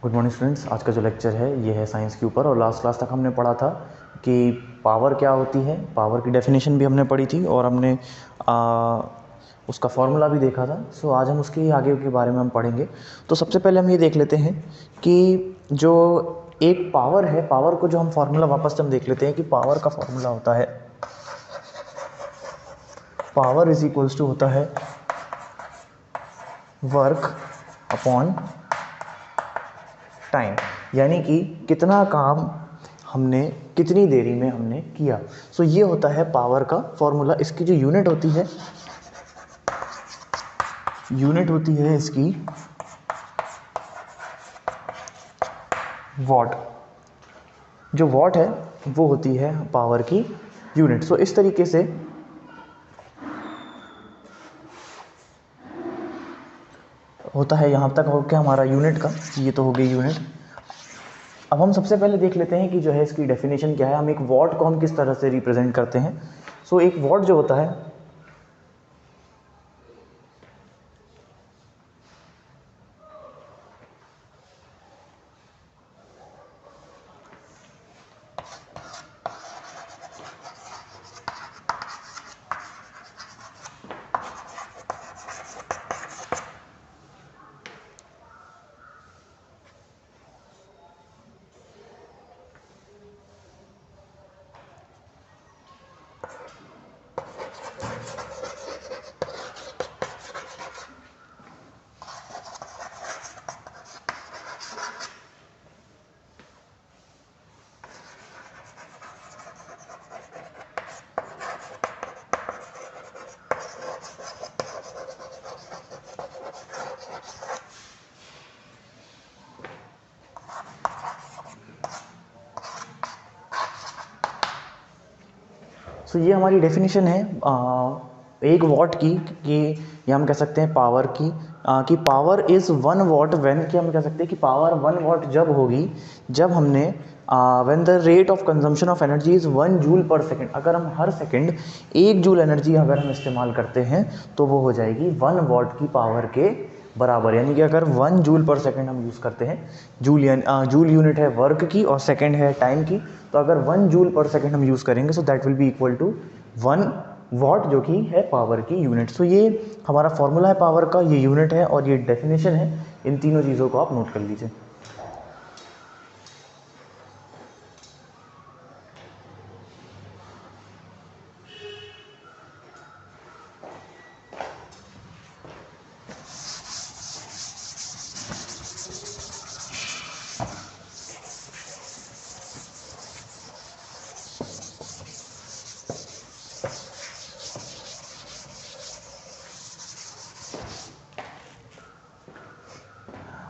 Good morning students. आज का जो लेक्चर है ये है साइंस के ऊपर। और लास्ट क्लास तक हमने पढ़ा था कि पावर क्या होती है, पावर की डेफिनेशन भी हमने पढ़ी थी और हमने उसका फॉर्मूला भी देखा था। सो आज हम उसके आगे के बारे में हम पढ़ेंगे। तो सबसे पहले हम ये देख लेते हैं कि जो एक पावर है, पावर को जो हम फॉर्मूला वापस से हम देख लेते हैं कि पावर का फॉर्मूला होता है पावर इज इक्वल्स टू होता है वर्क अपॉन टाइम, यानी कि कितना काम हमने कितनी देरी में हमने किया। सो ये होता है पावर का फॉर्मूला। इसकी जो यूनिट होती है इसकी वॉट। जो वॉट है वो होती है पावर की यूनिट। सो इस तरीके से होता है। यहाँ तक हो गया हमारा यूनिट का, ये तो हो गई यूनिट। अब हम सबसे पहले देख लेते हैं कि जो है इसकी डेफिनेशन क्या है, हम एक वॉट को हम किस तरह से रिप्रेजेंट करते हैं। सो एक वॉट जो होता है सो ये हमारी डेफिनेशन है एक वॉट की, कि ये हम कह सकते हैं पावर की, कि पावर इज़ 1 वॉट व्हेन, कि हम कह सकते हैं कि पावर 1 वॉट जब होगी जब हमने when the rate of consumption of energy is 1 joule per second. अगर हम हर सेकेंड 1 जूल एनर्जी अगर हम इस्तेमाल करते हैं तो वो हो जाएगी 1 वॉट की पावर के बराबर। यानी कि अगर 1 जूल पर सेकेंड हम यूज़ करते हैं, जूल यूनिट है वर्क की और सेकेंड है टाइम की, तो अगर 1 जूल पर सेकेंड हम यूज़ करेंगे so that will be equal to 1 watt, जो कि है पावर की यूनिट। सो ये हमारा फॉर्मूला है पावर का, ये यूनिट है और ये डेफिनेशन है। इन तीनों चीज़ों को आप नोट कर लीजिए।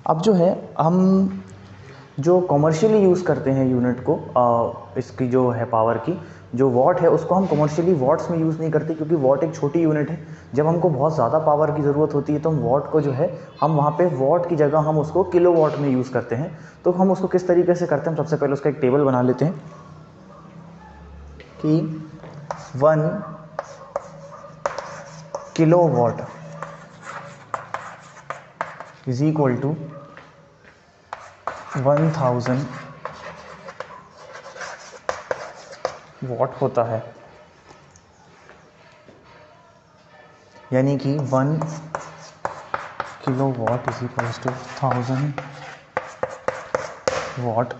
अब जो है हम जो कॉमर्शियली यूज़ करते हैं यूनिट को, इसकी जो है पावर की जो वॉट है उसको हम कॉमर्शियली वॉट्स में यूज़ नहीं करते, क्योंकि वॉट एक छोटी यूनिट है। जब हमको बहुत ज़्यादा पावर की ज़रूरत होती है तो हम वॉट को जो है हम वहाँ पे वॉट की जगह हम उसको किलो वॉट में यूज़ करते हैं। तो हम उसको किस तरीके से करते हैं, सबसे पहले उसका एक टेबल बना लेते हैं कि 1 kilowatt is equal to 1000 watt होता है। यानी कि 1 kilowatt is equal to 1000 watt.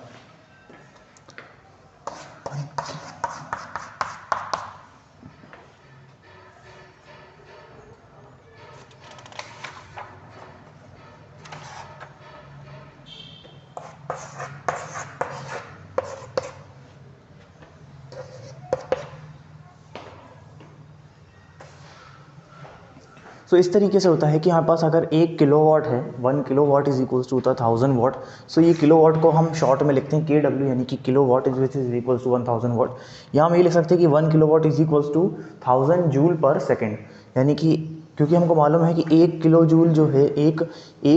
So इस तरीके से होता है कि हमारे पास अगर 1 किलोवाट है, 1 किलोवाट इज इक्वल्स टू होता है 1000 वॉट। सो ये किलोवाट को हम शॉर्ट में लिखते हैं KW, यानी कि kilowatt is equals to 1000 watt. यहाँ हम ये लिख सकते हैं कि 1 kilowatt is equals to 1000 joule per second. यानी कि क्योंकि हमको मालूम है कि 1 किलो जूल जो है एक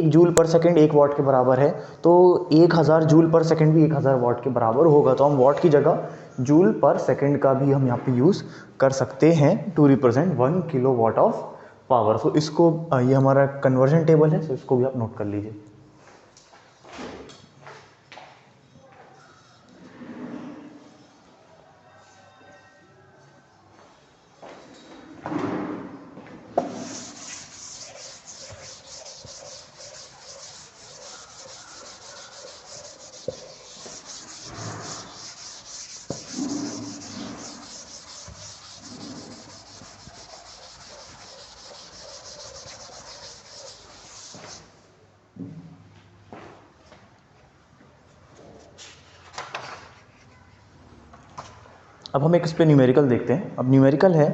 जूल पर सेकेंड 1 वॉट के बराबर है, तो 1000 जूल पर सेकेंड भी 1000 वॉट के बराबर होगा। तो हम वॉट की जगह जूल पर सेकेंड का भी हम यहाँ पे यूज़ कर सकते हैं to represent 1 kilowatt of power. So इसको ये हमारा कन्वर्जन टेबल है, सो इसको भी आप नोट कर लीजिए। अब हम एक इस पे न्यूमेरिकल देखते हैं। अब न्यूमेरिकल है,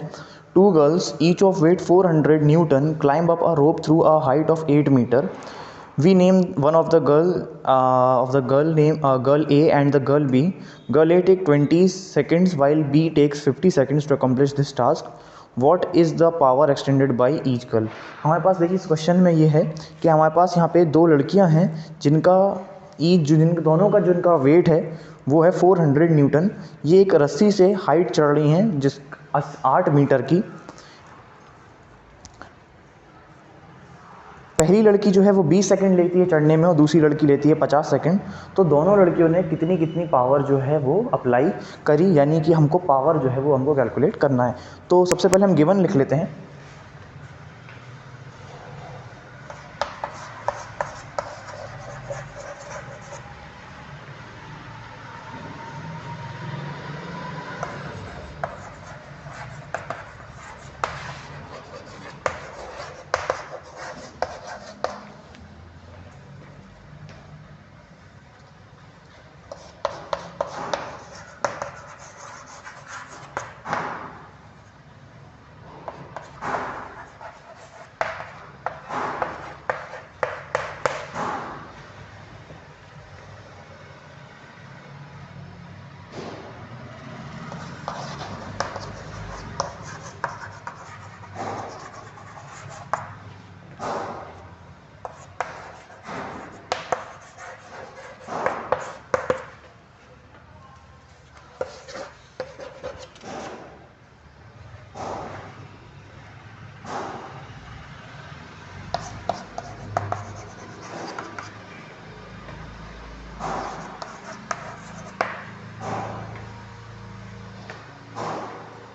2 girls each of weight 400 newton climb up a rope through a height of 8 meter. We name one of the girl name girl A and the girl B. Girl A take 20 seconds while B takes 50 seconds to accomplish this task. What is the power extended by each girl? हमारे पास देखिए इस question में ये है कि हमारे पास यहाँ पे दो लड़कियाँ हैं जिनका जिन दोनों का जिनका वेट है वो है 400 न्यूटन। ये एक रस्सी से हाइट चढ़ रही हैं जिस 8 मीटर की। पहली लड़की जो है वो 20 सेकंड लेती है चढ़ने में और दूसरी लड़की लेती है 50 सेकंड। तो दोनों लड़कियों ने कितनी कितनी पावर जो है वो अप्लाई करी, यानी कि हमको पावर जो है वो हमको कैलकुलेट करना है। तो सबसे पहले हम गिवन लिख लेते हैं।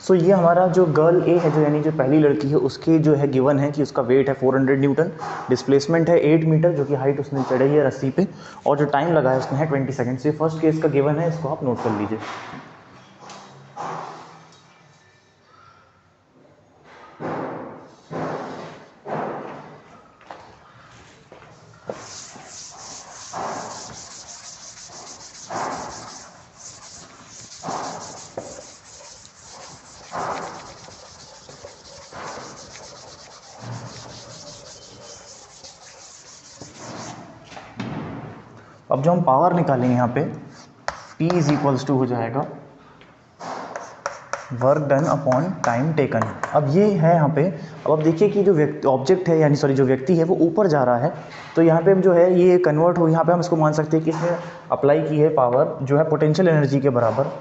सो ये हमारा जो गर्ल ए है, जो यानी जो पहली लड़की है, उसके जो है गिवन है कि उसका वेट है 400 न्यूटन, डिस्प्लेसमेंट है 8 मीटर जो कि हाइट उसने चढ़ी है रस्सी पे, और जो टाइम लगा है उसने है 20 सेकंड। से फर्स्ट केस का गिवन है, इसको आप नोट कर लीजिए। अब जो हम पावर निकालेंगे यहाँ पे, P इज इक्वल्स टू हो जाएगा work done upon time taken. अब ये है यहाँ पे, अब आप देखिए कि जो व्यक्ति ऑब्जेक्ट है, यानी सॉरी जो व्यक्ति है वो ऊपर जा रहा है, तो यहाँ पे जो है ये कन्वर्ट हो, यहाँ पे हम इसको मान सकते हैं कि इसने अप्लाई की है पावर जो है पोटेंशियल एनर्जी के बराबर।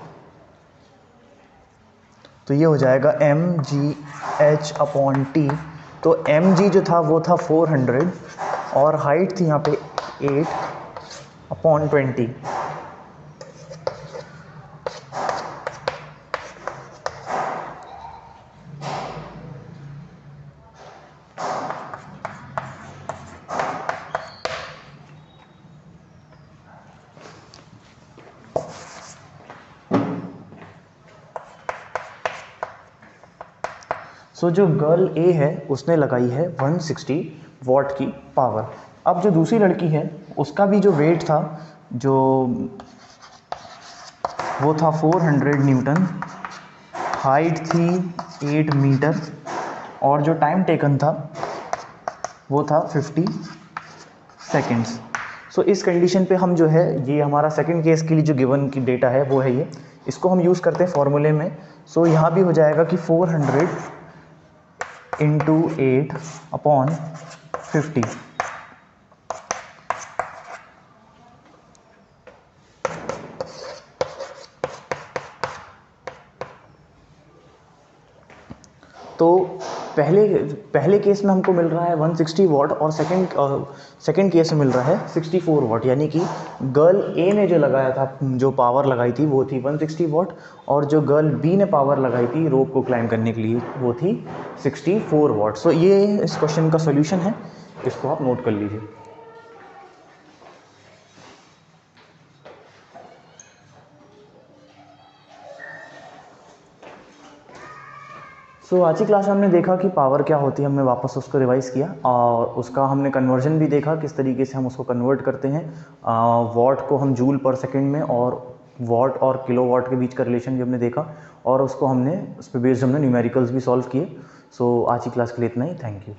तो ये हो जाएगा mgh अपॉन टी। तो mg जो था वो था 400 और हाइट थी यहाँ पे 8 अपॉन 20। सो जो गर्ल ए है उसने लगाई है 160 वॉट की पावर। अब जो दूसरी लड़की है उसका भी जो वेट था जो वो था 400 न्यूटन, हाइट थी 8 मीटर और जो टाइम टेकन था वो था 50 सेकेंड्स। सो इस कंडीशन पे हम जो है, ये हमारा सेकंड केस के लिए जो गिवन की डेटा है वो है ये, इसको हम यूज़ करते हैं फॉर्मूले में। सो यहाँ भी हो जाएगा कि 400 इंटू 8 अपॉन 50। तो पहले केस में हमको मिल रहा है 160 वॉट और सेकंड केस में मिल रहा है 64 वॉट, यानी कि गर्ल ए ने जो लगाया था, जो पावर लगाई थी वो थी 160 वॉट और जो गर्ल बी ने पावर लगाई थी रोप को क्लाइंब करने के लिए वो थी 64 वॉट। सो ये इस क्वेश्चन का सोल्यूशन है, इसको आप नोट कर लीजिए। आज की क्लास में हमने देखा कि पावर क्या होती है, हमने वापस उसको रिवाइज़ किया और उसका हमने कन्वर्जन भी देखा, किस तरीके से हम उसको कन्वर्ट करते हैं वॉट को हम जूल पर सेकंड में और वॉट और किलोवाट के बीच का रिलेशन भी हमने देखा, और उसको हमने उस पर बेस्ड हमने न्यूमेरिकल्स भी सॉल्व किए। सो आज की क्लास के लिए इतना ही, थैंक यू।